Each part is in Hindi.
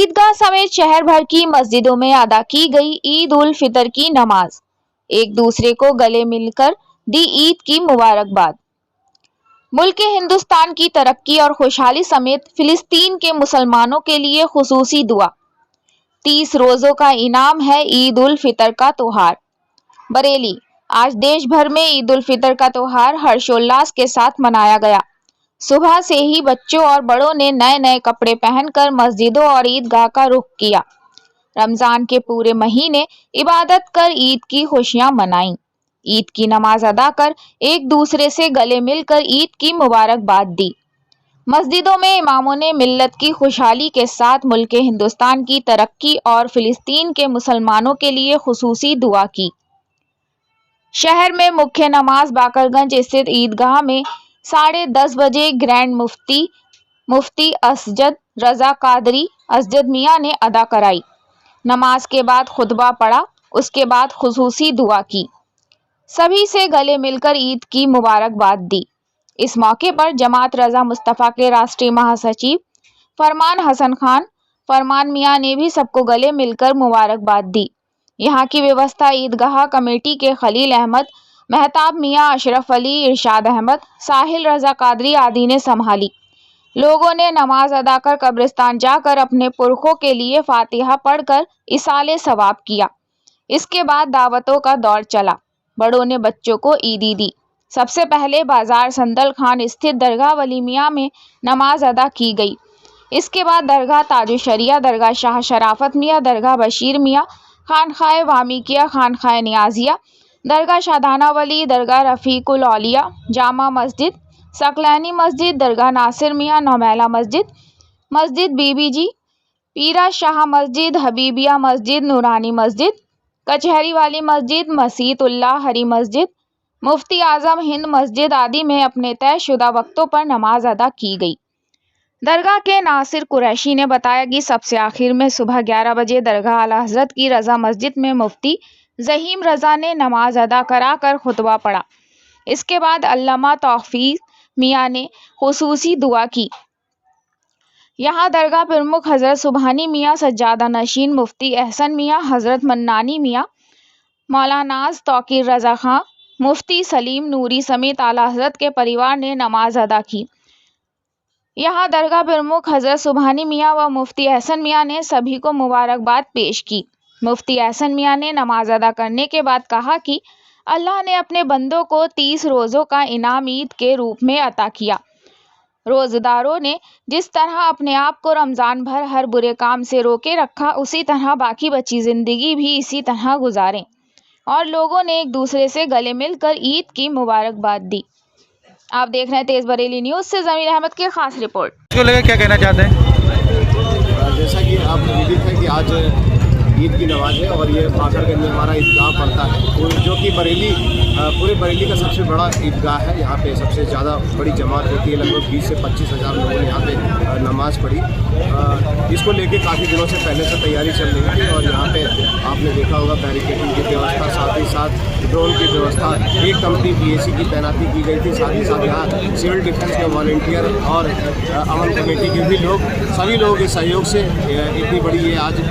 ईदगाह समेत शहर भर की मस्जिदों में अदा की गई ईद उल फितर की नमाज। एक दूसरे को गले मिलकर दी ईद की मुबारकबाद। मुल्क हिंदुस्तान की तरक्की और खुशहाली समेत फिलिस्तीन के मुसलमानों के लिए खुसूसी दुआ। 30 रोजों का इनाम है ईद उल फितर का त्योहार। बरेली, आज देश भर में ईद उल फितर का त्योहार हर्षोल्लास के साथ मनाया गया। सुबह से ही बच्चों और बड़ों ने नए नए कपड़े पहनकर मस्जिदों और ईदगाह का रुख किया। रमजान के पूरे महीने इबादत कर ईद की खुशियां मनाई। ईद की नमाज अदा कर एक दूसरे से गले मिलकर ईद की मुबारकबाद दी। मस्जिदों में इमामों ने मिल्लत की खुशहाली के साथ मुल्क हिंदुस्तान की तरक्की और फिलिस्तीन के मुसलमानों के लिए खुसूसी दुआ की। शहर में मुख्य नमाज बाकरगंज स्थित ईदगाह में 10:30 बजे ग्रैंड मुफ्ती असजद रजा कादरी असजद मियां ने अदा कराई। नमाज के बाद खुतबा पढ़ा, उसके बाद खुसूसी दुआ की। सभी से गले मिलकर ईद की मुबारकबाद दी। इस मौके पर जमात रजा मुस्तफ़ा के राष्ट्रीय महासचिव फरमान हसन खान फरमान मियां ने भी सबको गले मिलकर मुबारकबाद दी। यहाँ की व्यवस्था ईदगाह कमेटी के खलील अहमद, मेहताब मियां, अशरफ अली, इरशाद अहमद, साहिल रजा कादरी आदि ने संभाली। लोगों ने नमाज अदा कर कब्रिस्तान जाकर अपने पुरखों के लिए फातिहा पढ़कर इसाले सवाब किया। इसके बाद दावतों का दौर चला। बड़ों ने बच्चों को ईदी दी। सबसे पहले बाजार संदल खान स्थित दरगाह वली मियां में नमाज अदा की गई। इसके बाद दरगाह ताजुशरिया, दरगाह शाह शराफत मियां, दरगाह बशीर मियां, खानखाए वामिकिया, खानखाए नियाजिया, दरगाह शादाना वली, दरगाह रफीकुल औलिया, जामा मस्जिद, सकलैनी मस्जिद, दरगाह नासिर मियां, नौमेला मस्जिद, मस्जिद बीबीजी, पीरा शाह मस्जिद, हबीबिया मस्जिद, नूरानी मस्जिद, कचहरी वाली मस्जिद, मसीतुल्लाह हरी मस्जिद, मुफ्ती आजम हिंद मस्जिद आदि में अपने तयशुदा वक्तों पर नमाज अदा की गई। दरगाह के नासिर कुरैशी ने बताया कि सबसे आखिर में सुबह 11 बजे दरगाह आला हजरत की रजा मस्जिद में मुफ्ती ज़हीम रजा ने नमाज अदा कराकर खुतबा पढ़ा। इसके बाद अल्लामा तौफीक मियां ने खुसूसी दुआ की। यहाँ दरगाह प्रमुख हजरत सुबहानी मियां, सज्जादा नशीन मुफ्ती एहसन मियां, हजरत मन्नानी मियां, मौलानाज तौकीर रजा खां, मुफ्ती सलीम नूरी समेत आला हजरत के परिवार ने नमाज अदा की। यहाँ दरगाह प्रमुख हजरत सुबहानी मियां व मुफ्ती एहसन मियां ने सभी को मुबारकबाद पेश की। मुफ्ती एहसन मियां ने नमाज अदा करने के बाद कहा कि अल्लाह ने अपने बंदों को 30 रोज़ों का इनाम ईद के रूप में अता किया। रोज़ेदारों ने जिस तरह अपने आप को रमज़ान भर हर बुरे काम से रोके रखा, उसी तरह बाकी बची ज़िंदगी भी इसी तरह गुजारें। और लोगों ने एक दूसरे से गले मिलकर ईद की मुबारकबाद दी। आप देख रहे हैं तेज बरेली न्यूज़ से ज़मीर अहमद की खास रिपोर्ट। इसको लेकर क्या कहना चाहते हैं? जैसा कि आपको विदित है कि आज ईद की नमाज है और ये बाकरगंज में हमारा ईदगाह पड़ता है, जो कि पूरे बरेली का सबसे बड़ा ईदगाह है। यहाँ पे सबसे ज़्यादा बड़ी जमात होती है, लगभग 20 से 25 हज़ार लोगों ने यहाँ पे नमाज पढ़ी। इसको लेके काफ़ी दिनों से पहले से तैयारी चल रही थी और यहाँ पे आपने देखा होगा बैरिकेडिंग की व्यवस्था, साथ ही साथ ड्रोन की व्यवस्था, एक कंपनी PAC की तैनाती की गई थी। साथ ही साथ यहाँ सिविल डिफेंस के वॉलंटियर और अमन कमेटी के भी लोग, सभी लोगों के सहयोग से इतनी बड़ी ये आज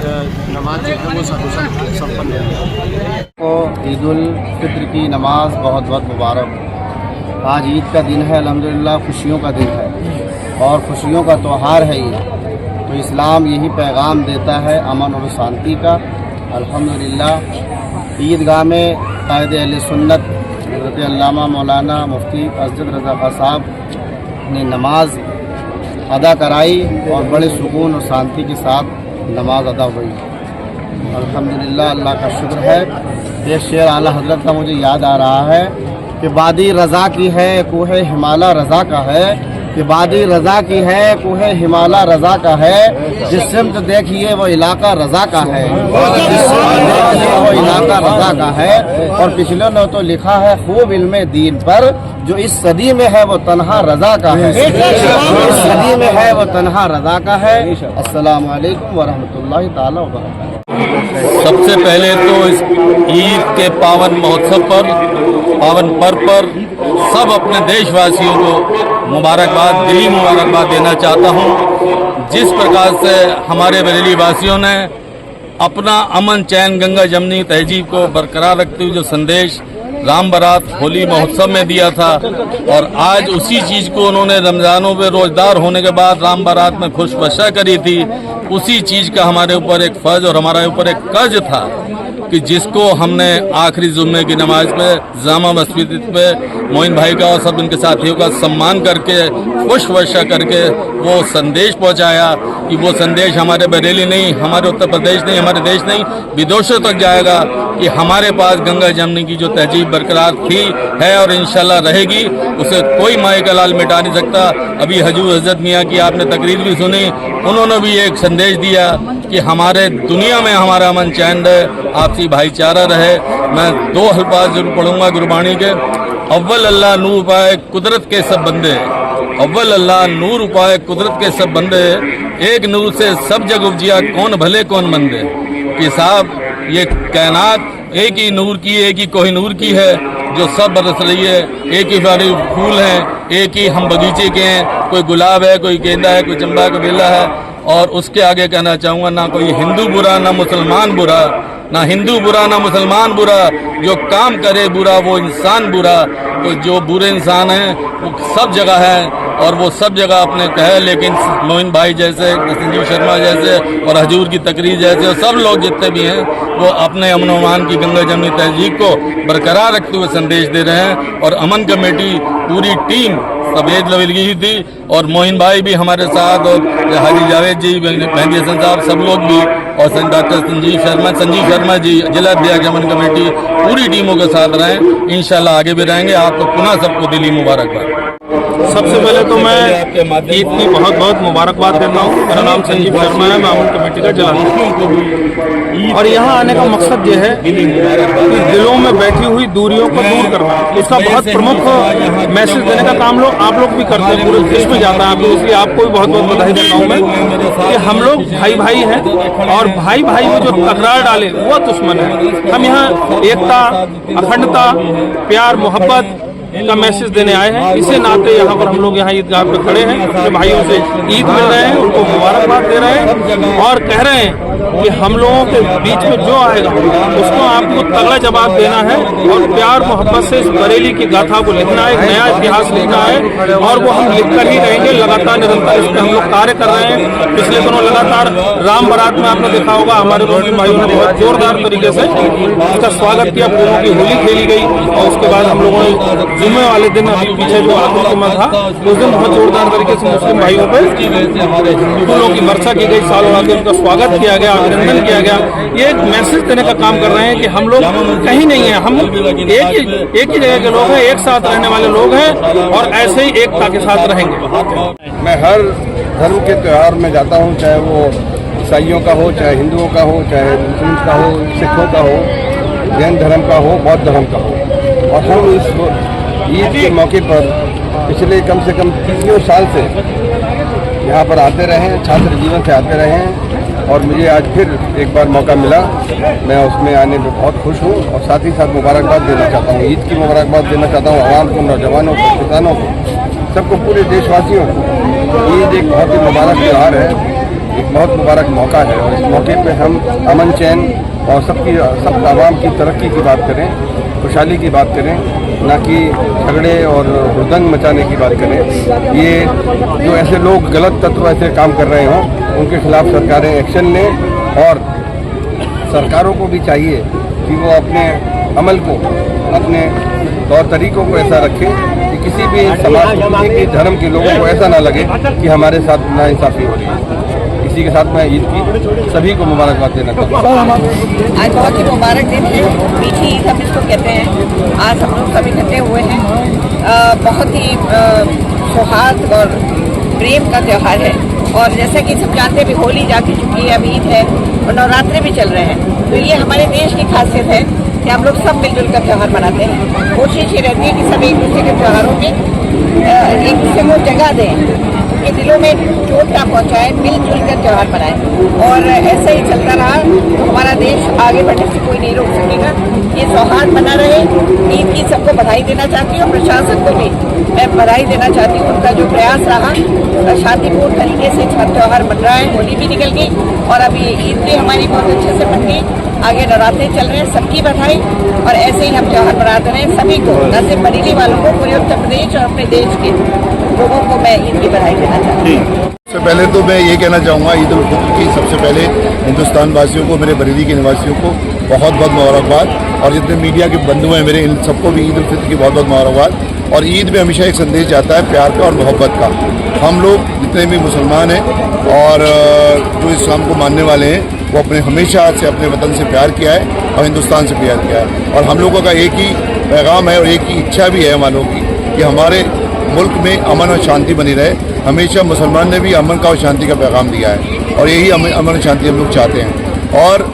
नमाज जो है वो संपन्न है। को ईद उल फित्र की नमाज बहुत बहुत मुबारक। आज ईद का दिन है, अल्हम्दुलिल्लाह खुशियों का दिन है और खुशियों का त्यौहार है ये। तो इस्लाम यही पैगाम देता है अमन और शांति का। अल्हम्दुलिल्लाह ईदगाह में कायदे अहले सुन्नत हज़रत अल्लामा मौलाना मुफ्ती असजद रजा खां साहब ने नमाज अदा कराई और बड़े सुकून और शांति के साथ नमाज अदा हुई। अल्हम्दुलिल्लाह, अल्लाह का शुक्र है। एक शेर आला हजरत का मुझे याद आ रहा है कि बादी रज़ा की है कोहे हिमाला रज़ा का है, कि बादी रज़ा की है कोहे हिमाला रज़ा का है, जिस सिमत देखिए वो इलाका रज़ा का है, जिस सिमत देखिए वो इलाका रज़ा का है। और पिछले ने तो लिखा है खूब इल्मे दीन पर, जो इस सदी में है वो तन्हा रज़ा का है, इस सदी में है वो तन्हा रज़ा का है। अस्सलामु अलैकुम व रहमतुल्लाहि ताला व बरकातहू। सबसे पहले तो इस ईद के पावन महोत्सव पर, पावन पर्व पर सब अपने देशवासियों को मुबारकबाद, दिली मुबारकबाद देना चाहता हूं। जिस प्रकार से हमारे बरेली वासियों ने अपना अमन चैन गंगा जमनी तहजीब को बरकरार रखते हुए जो संदेश राम बारात होली महोत्सव में दिया था, और आज उसी चीज को उन्होंने रमजानों में रोजदार होने के बाद राम बारात में खुशबशा करी थी, उसी चीज का हमारे ऊपर एक फर्ज और हमारे ऊपर एक कर्ज था कि जिसको हमने आखिरी जुम्मे की नमाज पे जामा मस्जिद पे मोइन भाई का और सब उनके साथियों का सम्मान करके खुशबशा करके वो संदेश पहुंचाया कि वो संदेश हमारे बरेली नहीं, हमारे उत्तर प्रदेश नहीं, हमारे देश नहीं, विदेशों तक जाएगा कि हमारे पास गंगा जमनी की जो तहजीब बरकरार थी, है और इंशाल्लाह रहेगी, उसे कोई माए का लाल मिटा नहीं सकता। अभी हजूर हजरत मियाँ की आपने तकरीर भी सुनी, उन्होंने भी एक संदेश दिया कि हमारे दुनिया में हमारा अमन चैन रहे, आपसी भाईचारा रहे। मैं दो अल्फाज जरूर पढ़ूंगा गुरबानी के। अव्वल अल्लाह नूर पाए कुदरत के सब बंदे, अव्वल अल्लाह नूर पाए कुदरत के सब बंदे, एक नूर से सब जग उपजिया कौन भले कौन मंदे। कि साहब ये कायनात एक ही नूर की, एक ही कोहिनूर की है जो सब बरस रही है, एक ही सारे फूल हैं, एक ही हम बगीचे के हैं, कोई गुलाब है, कोई गेंदा है, कोई चंबा का बेला है। और उसके आगे कहना चाहूँगा, ना कोई हिंदू बुरा ना मुसलमान बुरा, ना हिंदू बुरा ना मुसलमान बुरा, जो काम करे बुरा वो इंसान बुरा। तो जो बुरे इंसान हैं वो सब जगह है और वो सब जगह अपने कहे, लेकिन मोइन भाई जैसे, संजीव शर्मा जैसे और हजूर की तकरीर जैसे और सब लोग जितने भी हैं वो अपने अमन अमान की गंगा जमनी तहजीब को बरकरार रखते हुए संदेश दे रहे हैं। और अमन कमेटी पूरी टीम सफेद लगी थी और मोइन भाई भी हमारे साथ, और हाजी जावेद जी, मेहंदी हसन साहब, सब लोग भी, और डॉक्टर संजीव शर्मा जी, जिला अध्यक्ष अमन कमेटी, पूरी टीमों के साथ रहें। इंशाल्लाह आगे भी रहेंगे। आपको पुनः सबको दिली मुबारकबाद। सबसे पहले तो मैं ईद की बहुत बहुत मुबारकबाद देता हूँ। मेरा नाम संजीव शर्मा है, मैं अमन कमेटी का जिला। और यहाँ आने का मकसद ये है कि दिलों में बैठी हुई दूरियों को दूर करना, उसका बहुत प्रमुख मैसेज देने का काम आप लोग भी करते हैं, पूरे देश में जाता है। आपको इसलिए आपको भी बहुत बहुत बधाई देता हूँ मैं कि हम लोग भाई भाई हैं, और भाई भाई में जो तकरार डाले वो दुश्मन है। हम यहाँ एकता, अखंडता, प्यार, मोहब्बत का मैसेज देने आए हैं। इसी नाते यहाँ पर हम लोग यहाँ ईदगाह पे खड़े हैं, अपने भाइयों से ईद मिल रहे हैं, उनको मुबारकबाद दे रहे हैं और कह रहे हैं कि हम लोगों के बीच में जो आएगा उसको आपको तगड़ा जवाब देना है और प्यार मोहब्बत से इस बरेली की गाथा को लिखना है, एक नया इतिहास लिखना है। और वो हम लिखकर ही रहेंगे, लगातार निरंतर इस पर हम लोग कार्य कर रहे हैं। पिछले दिनों लगातार राम बारात में आपने देखा होगा हमारे मुस्लिम भाइयों ने बहुत जोरदार तरीके से उसका स्वागत किया, फूलों की होली खेली गई, और उसके बाद हम लोगों ने जुम्मे वाले दिन, अभी पीछे जो आतंकवाद था उस दिन बहुत जोरदार तरीके से मुस्लिम भाइयों पे फूलों की वर्षा की गई, साल उड़ा के उनका स्वागत किया गया, अभिनंदन किया गया। ये एक मैसेज देने का काम कर रहे हैं कि हम लोग कहीं नहीं है, हम एक ही जगह के लोग हैं, एक साथ रहने वाले लोग हैं और ऐसे ही एकता के साथ रहेंगे। मैं हर धर्म के त्यौहार में जाता हूँ, चाहे वो ईसाइयों का हो, चाहे हिंदुओं का हो, चाहे मुस्लिम का हो, सिखों का हो, जैन धर्म का हो, बौद्ध धर्म का हो। और हम इस ईद के मौके पर पिछले कम से कम 30 साल से यहाँ पर आते रहे हैं, छात्र जीवन से आते रहे हैं, और मुझे आज फिर एक बार मौका मिला। मैं उसमें आने में बहुत खुश हूँ और साथ ही साथ मुबारकबाद देना चाहता हूँ, ईद की मुबारकबाद देना चाहता हूँ आवाम को, नौजवानों को, किसानों को, सबको, पूरे देशवासियों को। ईद एक बहुत ही मुबारक त्यौहार है, एक बहुत मुबारक मौका है, और इस मौके पर हम अमन चैन और सब आवाम की तरक्की की बात करें, खुशहाली की बात करें, ना कि झगड़े और हुदंग मचाने की बात करें। ये जो ऐसे लोग, गलत तत्व ऐसे काम कर रहे हों, उनके खिलाफ सरकारें एक्शन लें। और सरकारों को भी चाहिए कि वो अपने अमल को, अपने तौर तरीकों को ऐसा रखें कि किसी भी समाज, किसी भी धर्म के लोगों को ऐसा ना लगे कि हमारे साथ नाइंसाफ़ी हो रही है। इसी के साथ मैं ईद की सभी को मुबारकबाद देना चाहता हूँ। आज बहुत ही मुबारक दिन है, मीठी ईद हम इसको कहते हैं। आज हम लोग सब इकट्ठे हुए हैं, बहुत ही सौहार्द और प्रेम का त्यौहार है। और जैसा कि सब जानते भी, होली जा चुकी है, अब ईद है और नवरात्रे भी चल रहे हैं। तो ये हमारे देश की खासियत है कि हम लोग सब मिलजुल कर त्यौहार मनाते हैं। कोशिश ये रहती है कि सब एक दूसरे के त्यौहारों में एक दूसरे को जगह दें, के दिलों में चोट ना पहुंचाए, मिलजुल कर त्यौहार मनाएं। और ऐसा ही चलता रहा तो हमारा देश आगे बढ़ने से कोई नहीं रोक सकेगा। ये सौहार्द बना रहे। ईद की सबको बधाई देना चाहती हूँ, प्रशासन को भी मैं बधाई देना चाहती हूँ। उनका जो प्रयास रहा शांतिपूर्ण तरीके से छठ त्यौहार बन रहा है। होली भी निकल गई और अभी ईद भी हमारी बहुत अच्छे से बन गई। आगे नवरात्रे चल रहे हैं, सबकी बधाई। और ऐसे ही हम त्यौहार मनाते रहे सभी को, न सिर्फ बरेली वालों को, पूरे उत्तर प्रदेश और अपने देश के लोगों को मैं ईद की बधाई देना चाहती हूँ। सबसे पहले तो मैं ये कहना चाहूँगा ईद उल फितर की सबसे पहले हिंदुस्तान वासियों को, मेरे बरेली के निवासियों को बहुत बहुत मुबारकबाद। और जितने मीडिया के बंधु हैं मेरे, इन सबको भी ईद उल फितर की बहुत बहुत मुबारकबाद। और ईद में हमेशा एक संदेश जाता है प्यार का और मोहब्बत का। हम लोग जितने भी मुसलमान हैं और जो इस्लाम को मानने वाले हैं, वो अपने हमेशा से अपने वतन से प्यार किया है और हिंदुस्तान से प्यार किया है। और हम लोगों का एक ही पैगाम है और एक ही इच्छा भी है हमारे लोगों की कि हमारे मुल्क में अमन और शांति बनी रहे। हमेशा मुसलमान ने भी अमन का और शांति का पैगाम दिया है और यही अमन और शांति हम लोग चाहते हैं। और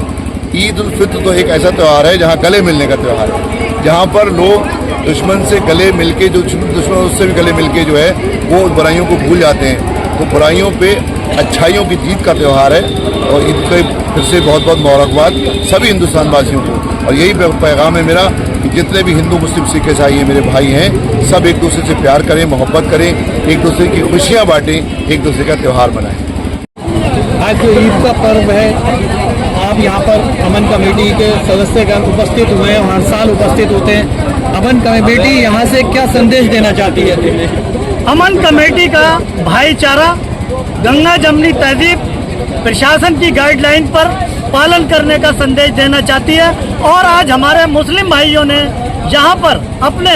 ईद उल फितर तो एक ऐसा त्यौहार है जहाँ गले मिलने का त्यौहार है, जहाँ पर लोग दुश्मन से गले मिलके, जो दुश्मन उससे भी गले मिलके जो है वो बुराइयों को भूल जाते हैं। तो बुराइयों पे अच्छाइयों की जीत का त्यौहार है। और ईद के फिर से बहुत बहुत मुबारकबाद सभी हिंदुस्तान वासियों को। और यही पैगाम है मेरा कि जितने भी हिंदू मुस्लिम सिख ईसाई हैं मेरे भाई हैं, सब एक दूसरे से प्यार करें, मोहब्बत करें, एक दूसरे की खुशियाँ बांटें, एक दूसरे का त्यौहार मनाएं। आज जो ईद का पर्व है, आप यहाँ पर अमन कमेटी के सदस्यगण उपस्थित हुए हैं, हर साल उपस्थित होते हैं। अमन कमेटी यहाँ से क्या संदेश देना चाहती है? अमन कमेटी का भाईचारा, गंगा जमनी तहजीब, प्रशासन की गाइडलाइन पर पालन करने का संदेश देना चाहती है। और आज हमारे मुस्लिम भाइयों ने जहाँ पर अपने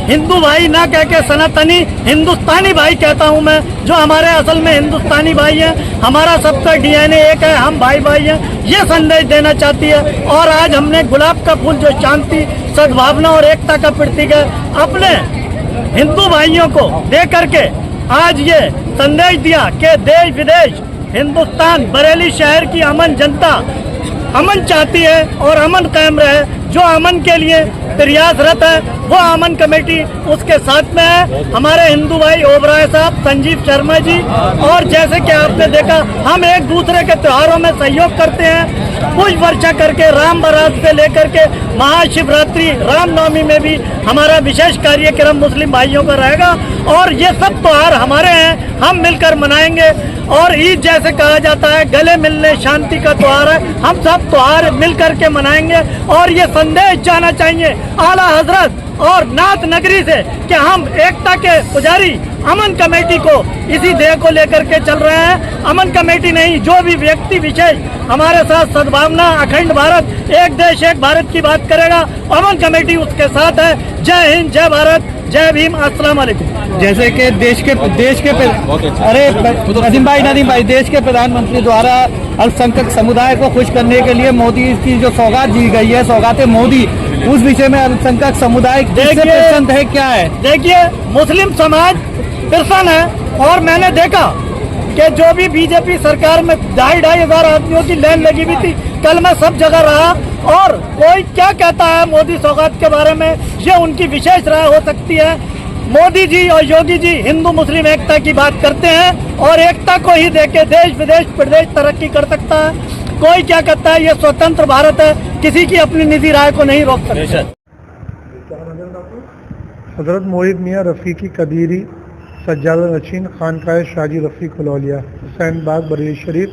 हिंदू भाई ना कह के सनातनी हिंदुस्तानी भाई कहता हूँ मैं, जो हमारे असल में हिंदुस्तानी भाई हैं, हमारा सबका डीएनए एक है, हम भाई भाई हैं, ये संदेश देना चाहती है। और आज हमने गुलाब का फूल जो शांति, सद्भावना और एकता का प्रतीक है, अपने हिंदू भाइयों को दे करके आज ये संदेश दिया कि देश विदेश हिंदुस्तान, बरेली शहर की अमन जनता अमन चाहती है और अमन कायम रहे। जो अमन के लिए प्रयासरत है वो अमन कमेटी उसके साथ में है। हमारे हिंदू भाई ओबराय साहब, संजीव शर्मा जी, और जैसे कि आपने देखा हम एक दूसरे के त्योहारों में सहयोग करते हैं। पुष्प वर्षा करके, राम बारात से लेकर के महाशिवरात्रि, रामनवमी में भी हमारा विशेष कार्यक्रम मुस्लिम भाइयों का रहेगा। और ये सब त्योहार हमारे हैं, हम मिलकर मनाएंगे। और ईद जैसे कहा जाता है गले मिलने शांति का त्योहार है, हम सब त्योहार मिल करके मनाएंगे। और ये संदेश जाना चाहिए आला हजरत और नाथ नगरी से कि हम एकता के पुजारी अमन कमेटी को इसी ध्येय को लेकर के चल रहे हैं। अमन कमेटी नहीं, जो भी व्यक्ति विशेष हमारे साथ सद्भावना, अखंड भारत, एक देश एक भारत की बात करेगा, अमन कमेटी उसके साथ है। जय हिंद, जय भारत, जय भीम, अस्सलाम वालेकुम। जैसे कि देश के नदीम भाई देश के प्रधानमंत्री द्वारा अल्पसंख्यक समुदाय को खुश करने के लिए मोदी की जो सौगात दी गई है, सौगाते मोदी, उस विषय में अल्पसंख्यक समुदाय किससे प्रसन्न है, क्या है? देखिए, मुस्लिम समाज प्रसन्न है। और मैंने देखा कि जो भी बीजेपी सरकार में 2,500 आदमियों की लाइन लगी हुई थी, कल मैं सब जगह रहा। और कोई क्या कहता है मोदी सौगात के बारे में, ये उनकी विशेष राय हो सकती है। मोदी जी और योगी जी हिंदू मुस्लिम एकता की बात करते हैं और एकता को ही देके देश विदेश प्रदेश तरक्की कर सकता है। कोई क्या कहता है, ये स्वतंत्र भारत है, किसी की अपनी निजी राय को नहीं रोक सकते। हज़रत मोहिब मियाँ रफ़ीकी कदीरी, सज्जादा नशीन, खानकाह शाजी रफ़ी कलौलिया, हुसैन बाग, बरेली शरीफ।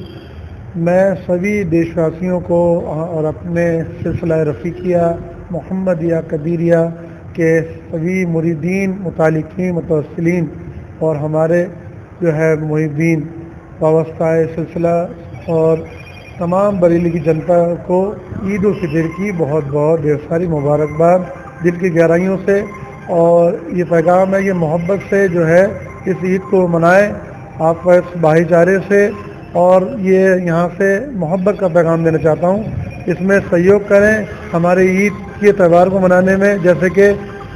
मैं सभी देशवासियों को और अपने सिलसिला रफ़ीकिया, मोहम्मदिया, कदीरिया के सभी मुरीदीन, मुतालिकीन, मुतवस्सिलीन और हमारे जो है मुहिब्बीन वाबस्ता सिलसिला और तमाम बरेली की जनता को ईद उल फितर की बहुत बहुत ढेर सारी मुबारकबाद दिल की गहराइयों से। और ये पैगाम है, ये मोहब्बत से जो है इस ईद को मनाएं, आपस भाईचारे से। और ये यहाँ से मोहब्बत का पैगाम देना चाहता हूँ, इसमें सहयोग करें हमारे ईद के त्यौहार को मनाने में। जैसे कि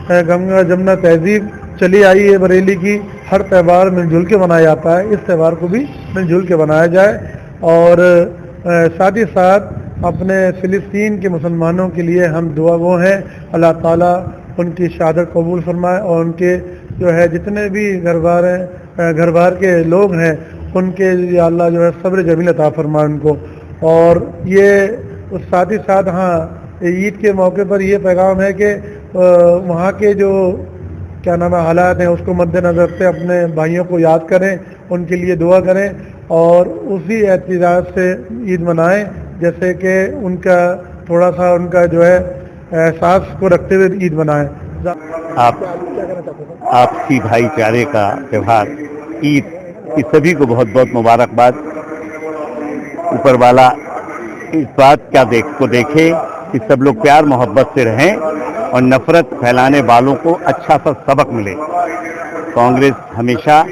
गंगा जमुना तहजीब चली आई है बरेली की, हर त्यौहार मिलजुल के मनाया जाता है, इस त्यौहार को भी मिलजुल के मनाया जाए। और साथ ही साथ अपने फ़िलिस्तीन के मुसलमानों के लिए हम दुआ गो हैं, अल्लाह ताला उनकी शहादत कबूल फरमाए और उनके जो है जितने भी घर बार के लोग हैं उनके या अल्लाह जो है सब्र जमील अता फरमा उनको। और ये साथ ही साथ हाँ ईद के मौके पर ये पैगाम है कि वहाँ के जो क्या नाम है हालात हैं उसको मद्देनज़र से अपने भाइयों को याद करें, उनके लिए दुआ करें और उसी एहतियात से ईद मनाएं जैसे कि उनका थोड़ा सा उनका जो है एहसास को रखते हुए ईद मनाएं। आपसी भाईचारे का त्यौहार ईद की सभी को बहुत बहुत मुबारकबाद। ऊपर वाला इस बात को देखे कि सब लोग प्यार मोहब्बत से रहें और नफरत फैलाने वालों को अच्छा सा सबक मिले। कांग्रेस हमेशा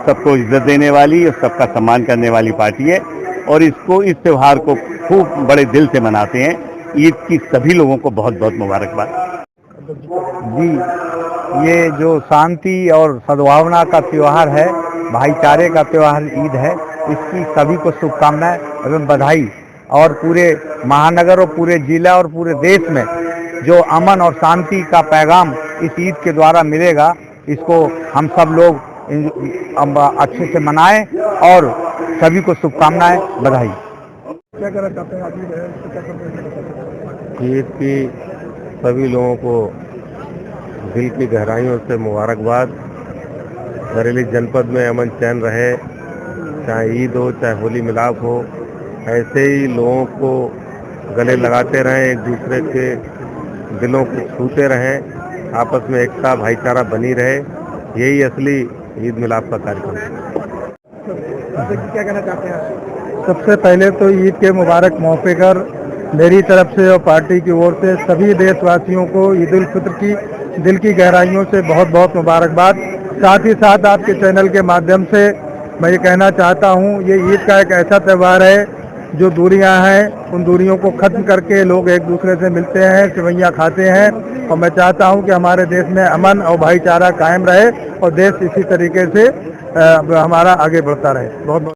सबको इज्जत देने वाली और सबका सम्मान करने वाली पार्टी है और इस त्यौहार को खूब बड़े दिल से मनाते हैं। ईद की सभी लोगों को बहुत बहुत मुबारकबाद। जी, ये जो शांति और सद्भावना का त्यौहार है, भाईचारे का त्यौहार ईद है, इसकी सभी को शुभकामनाएं एवं बधाई। और पूरे महानगर और पूरे जिला और पूरे देश में जो अमन और शांति का पैगाम इस ईद के द्वारा मिलेगा, इसको हम सब लोग अच्छे से मनाएं और सभी को शुभकामनाएं, बधाई। क्या कहना चाहते हैं आप ईद की सभी लोगों को दिल की गहराइयों से मुबारकबाद। बरेली जनपद में अमन चैन रहे, चाहे ईद हो चाहे होली मिलाप हो, ऐसे ही लोगों को गले लगाते रहें, एक दूसरे के दिलों को छूते रहें, आपस में एकता भाईचारा बनी रहे, यही असली ईद मिलाप का कार्यक्रम है। क्या कहना चाहते हैं? सबसे पहले तो ईद के मुबारक मौके पर मेरी तरफ से और पार्टी की ओर से सभी देशवासियों को ईद उल फित्र की दिल की गहराइयों से बहुत बहुत मुबारकबाद। साथ ही साथ आपके चैनल के माध्यम से मैं ये कहना चाहता हूँ, ये ईद का एक ऐसा त्यौहार है जो दूरियां हैं उन दूरियों को खत्म करके लोग एक दूसरे से मिलते हैं, सेवैयाँ खाते हैं और मैं चाहता हूं कि हमारे देश में अमन और भाईचारा कायम रहे और देश इसी तरीके से हमारा आगे बढ़ता रहे। बहुत बहुत